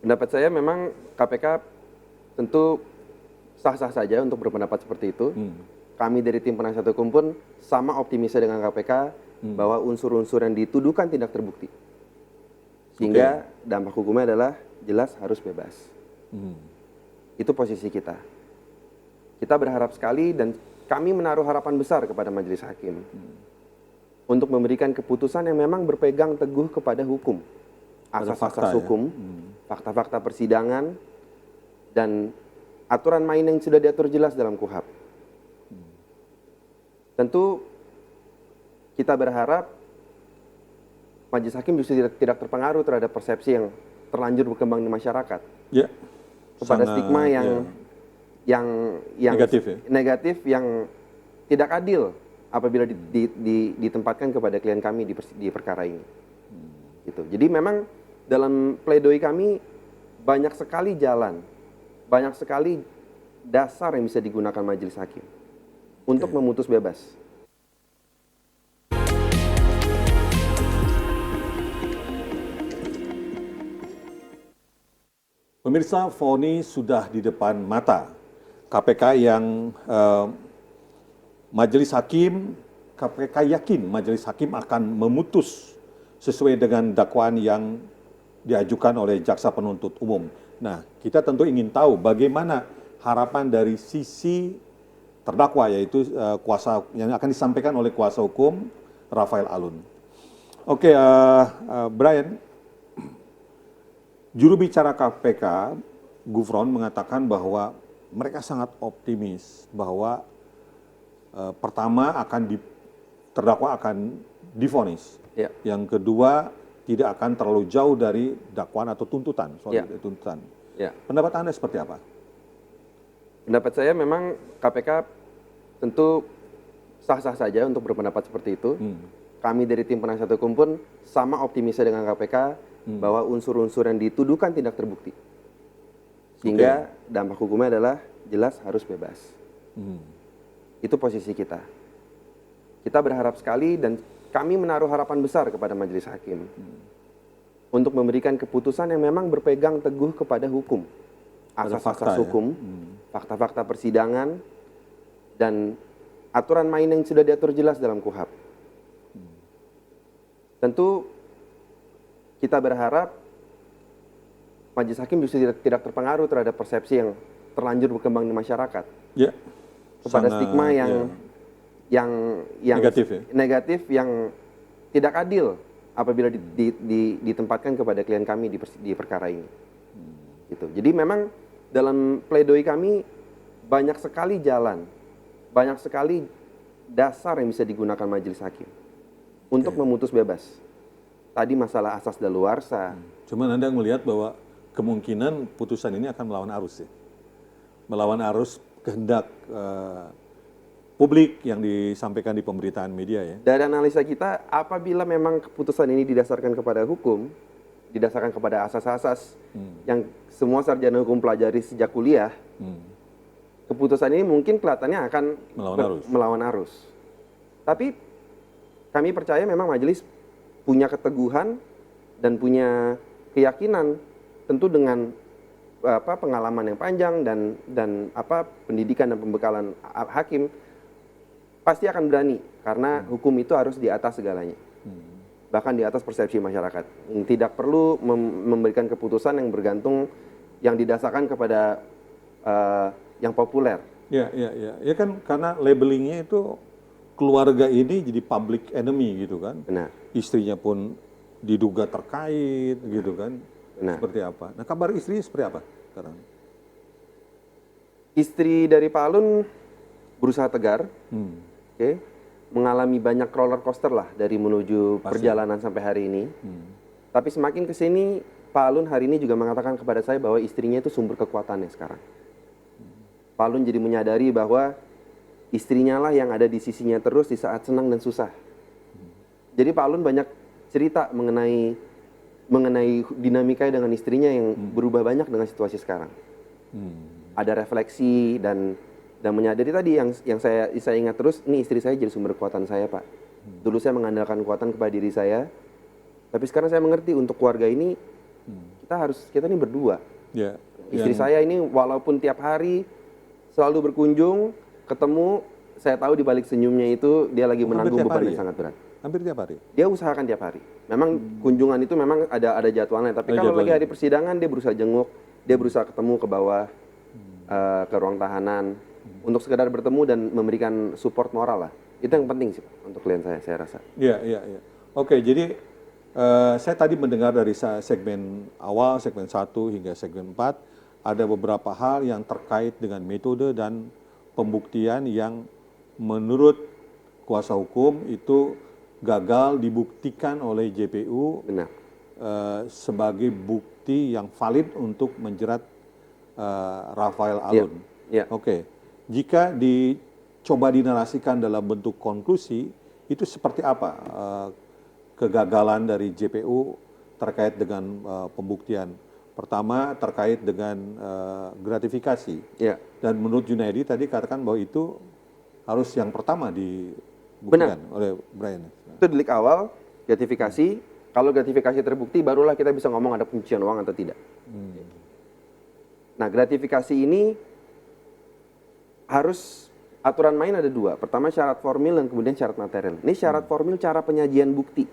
Pendapat saya memang KPK tentu sah-sah saja untuk berpendapat seperti itu. Kami dari tim penasihat hukum pun sama optimisnya dengan KPK bahwa unsur-unsur yang dituduhkan tidak terbukti. Sehingga dampak hukumnya adalah jelas harus bebas. Itu posisi kita. Kita berharap sekali dan kami menaruh harapan besar kepada majelis hakim untuk memberikan keputusan yang memang berpegang teguh kepada hukum. Asas-asas hukum, fakta-fakta persidangan, dan aturan main yang sudah diatur jelas dalam KUHAP. Tentu kita berharap majelis hakim justru tidak terpengaruh terhadap persepsi yang terlanjur berkembang di masyarakat. Ya. Kepada stigma yang negatif yang tidak adil apabila ditempatkan kepada klien kami di perkara ini. Gitu. Jadi memang dalam pledoi kami banyak sekali jalan, banyak sekali dasar yang bisa digunakan majelis hakim untuk memutus bebas. Pemirsa, vonis sudah di depan mata. KPK yang KPK yakin majelis hakim akan memutus sesuai dengan dakwaan yang diajukan oleh jaksa penuntut umum. Nah, kita tentu ingin tahu bagaimana harapan dari sisi terdakwa, yaitu kuasa yang akan disampaikan oleh kuasa hukum Rafael Alun. Oke, Brian, juru bicara KPK, Gufron, mengatakan bahwa mereka sangat optimis bahwa pertama terdakwa akan divonis. Ya. Yang kedua, tidak akan terlalu jauh dari dakwaan atau tuntutan. Tuntutan. Ya. Pendapat Anda seperti apa? Pendapat saya memang KPK tentu sah-sah saja untuk berpendapat seperti itu. Kami dari tim penasihat hukum pun sama optimisnya dengan KPK bahwa unsur-unsur yang dituduhkan tidak terbukti. Sehingga dampak hukumnya adalah jelas harus bebas. Itu posisi kita. Kita berharap sekali dan kami menaruh harapan besar kepada majelis hakim untuk memberikan keputusan yang memang berpegang teguh kepada hukum. Asas-asas hukum, fakta-fakta persidangan, dan aturan main yang sudah diatur jelas dalam KUHAP. Tentu kita berharap majelis hakim justru tidak terpengaruh terhadap persepsi yang terlanjur berkembang di masyarakat. Ya. Kepada stigma yang negatif yang tidak adil apabila ditempatkan kepada klien kami di perkara ini. Gitu. Jadi memang dalam pledoi kami banyak sekali jalan, banyak sekali dasar yang bisa digunakan majelis hakim untuk memutus bebas. Tadi masalah asas daluarsa. Cuman Anda melihat bahwa kemungkinan putusan ini akan melawan arus ya? Melawan arus kehendak publik yang disampaikan di pemberitaan media ya. Dari analisa kita, apabila memang keputusan ini didasarkan kepada hukum, didasarkan kepada asas-asas yang semua sarjana hukum pelajari sejak kuliah, keputusan ini mungkin kelihatannya akan melawan arus. Tapi kami percaya memang majelis punya keteguhan dan punya keyakinan, tentu dengan pengalaman yang panjang dan pendidikan dan pembekalan hakim, pasti akan berani karena hukum itu harus di atas segalanya, bahkan di atas persepsi masyarakat. Tidak perlu memberikan keputusan yang bergantung, yang didasarkan kepada yang populer. Ya kan karena labelingnya itu keluarga ini jadi public enemy gitu kan. Benar. Istrinya pun diduga terkait gitu kan. Benar. Seperti apa? Nah, kabar istrinya seperti apa sekarang? Istri dari Pak Alun berusaha tegar. Mengalami banyak roller coaster lah dari menuju perjalanan sampai hari ini. Tapi semakin ke sini, Pak Alun hari ini juga mengatakan kepada saya bahwa istrinya itu sumber kekuatannya sekarang. Pak Alun jadi menyadari bahwa istrinya lah yang ada di sisinya terus di saat senang dan susah. Jadi Pak Alun banyak cerita mengenai dinamika dengan istrinya yang berubah banyak dengan situasi sekarang. Ada refleksi dan menyadari tadi yang saya ingat terus, ini istri saya jadi sumber kekuatan saya, Pak. Dulu saya mengandalkan kekuatan kepada diri saya, tapi sekarang saya mengerti untuk keluarga ini kita ini berdua. Ya. Istri saya ini walaupun tiap hari selalu berkunjung, ketemu, saya tahu di balik senyumnya itu dia lagi menanggung beban yang sangat berat. Hampir tiap hari? Dia usahakan tiap hari. Memang kunjungan itu memang ada jadwalnya. Tapi kalau lagi hari persidangan dia berusaha jenguk, dia berusaha ketemu ke bawah, ke ruang tahanan, untuk sekedar bertemu dan memberikan support moral lah. Itu yang penting sih Pak, untuk klien saya rasa. Iya. Oke, jadi saya tadi mendengar dari segmen awal, segmen 1 hingga segmen 4, ada beberapa hal yang terkait dengan metode dan pembuktian yang menurut kuasa hukum itu gagal dibuktikan oleh JPU. Benar. Sebagai bukti yang valid untuk menjerat Rafael Alun. Ya. Oke, jika dicoba dinarasikan dalam bentuk konklusi, itu seperti apa kegagalan dari JPU terkait dengan pembuktian? Pertama terkait dengan gratifikasi. Ya. Dan menurut Junaidi tadi katakan bahwa itu harus yang pertama dibuktikan oleh Brian. Itu delik awal, gratifikasi. Kalau gratifikasi terbukti, barulah kita bisa ngomong ada pencucian uang atau tidak. Nah, gratifikasi ini harus aturan main ada 2. Pertama syarat formil dan kemudian syarat material. Ini syarat formil cara penyajian bukti.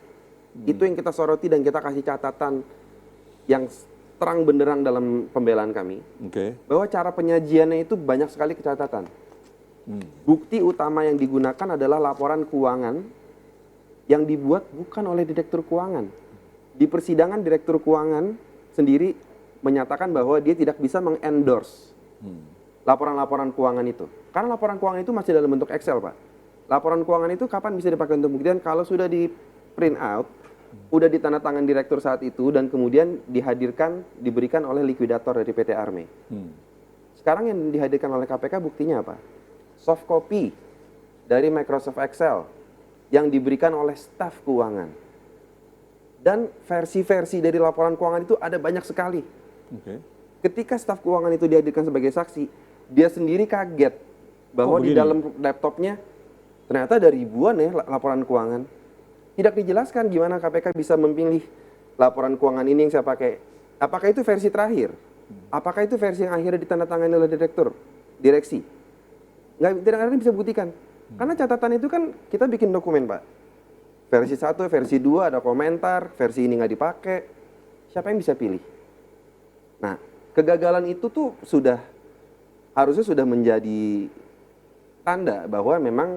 Itu yang kita soroti dan kita kasih catatan yang terang benderang dalam pembelaan kami. Bahwa cara penyajiannya itu banyak sekali catatan. Bukti utama yang digunakan adalah laporan keuangan yang dibuat bukan oleh direktur keuangan. Di persidangan direktur keuangan sendiri menyatakan bahwa dia tidak bisa mengendorse laporan-laporan keuangan itu. Karena laporan keuangan itu masih dalam bentuk Excel, Pak. Laporan keuangan itu kapan bisa dipakai untuk pembuktian? Kalau sudah di print out, udah ditandatangan direktur saat itu dan kemudian diberikan oleh likuidator dari PT Arme. Sekarang yang dihadirkan oleh KPK buktinya apa? Soft copy dari Microsoft Excel yang diberikan oleh staf keuangan. Dan versi-versi dari laporan keuangan itu ada banyak sekali. Ketika staf keuangan itu dihadirkan sebagai saksi, dia sendiri kaget bahwa di dalam laptopnya ternyata ada ribuan ya laporan keuangan. Tidak dijelaskan gimana KPK bisa memilih laporan keuangan ini yang saya pakai. Apakah itu versi terakhir? Apakah itu versi yang akhirnya ditandatangani oleh direksi? Tidak ada yang bisa buktikan. Karena catatan itu kan kita bikin dokumen, Pak. Versi 1, versi 2 ada komentar, versi ini nggak dipakai. Siapa yang bisa pilih? Nah, kegagalan itu tuh harusnya sudah menjadi tanda bahwa memang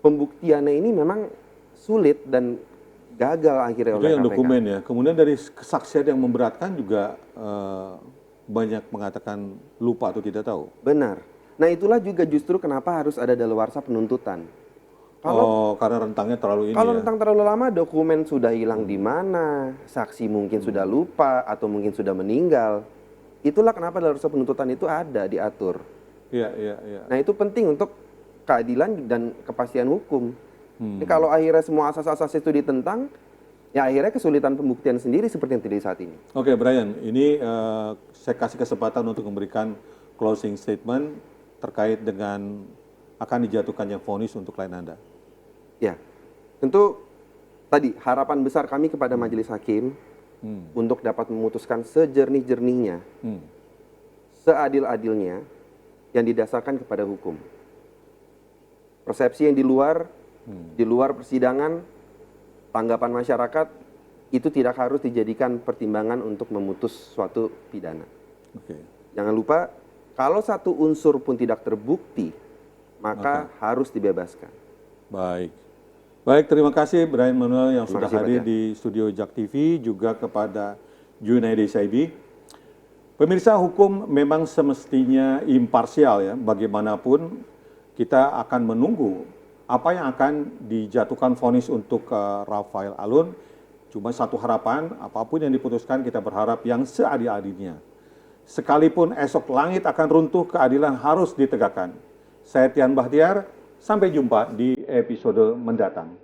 pembuktiannya ini memang sulit dan gagal akhirnya oleh KPK. Itu yang dokumen ya. Kemudian dari kesaksian yang memberatkan juga banyak mengatakan lupa atau tidak tahu. Benar. Nah itulah juga justru kenapa harus ada daluarsa penuntutan. Karena rentangnya terlalu ini. Kalau rentang terlalu lama, dokumen sudah hilang di mana, saksi mungkin sudah lupa atau mungkin sudah meninggal. Itulah kenapa daluarsa penuntutan itu ada diatur. Iya. Nah itu penting untuk keadilan dan kepastian hukum. Jadi kalau akhirnya semua asas-asas itu ditentang, ya akhirnya kesulitan pembuktian sendiri seperti yang terjadi saat ini. Oke, Brian, ini saya kasih kesempatan untuk memberikan closing statement terkait dengan akan dijatuhkannya vonis untuk klien Anda. Ya, tentu tadi harapan besar kami kepada majelis hakim untuk dapat memutuskan sejernih-jernihnya, seadil-adilnya yang didasarkan kepada hukum. Persepsi yang di luar persidangan, tanggapan masyarakat itu tidak harus dijadikan pertimbangan untuk memutus suatu pidana. Jangan lupa, kalau satu unsur pun tidak terbukti, maka harus dibebaskan. Baik, terima kasih Brian Manuel yang sudah hadir di studio JAK TV, juga kepada Junaidi Saibi. Pemirsa, hukum memang semestinya imparsial ya. Bagaimanapun kita akan menunggu apa yang akan dijatuhkan vonis untuk Rafael Alun. Cuma satu harapan, apapun yang diputuskan kita berharap yang seadil-adilnya. Sekalipun esok langit akan runtuh, keadilan harus ditegakkan. Saya Tian Bahtiar, sampai jumpa di episode mendatang.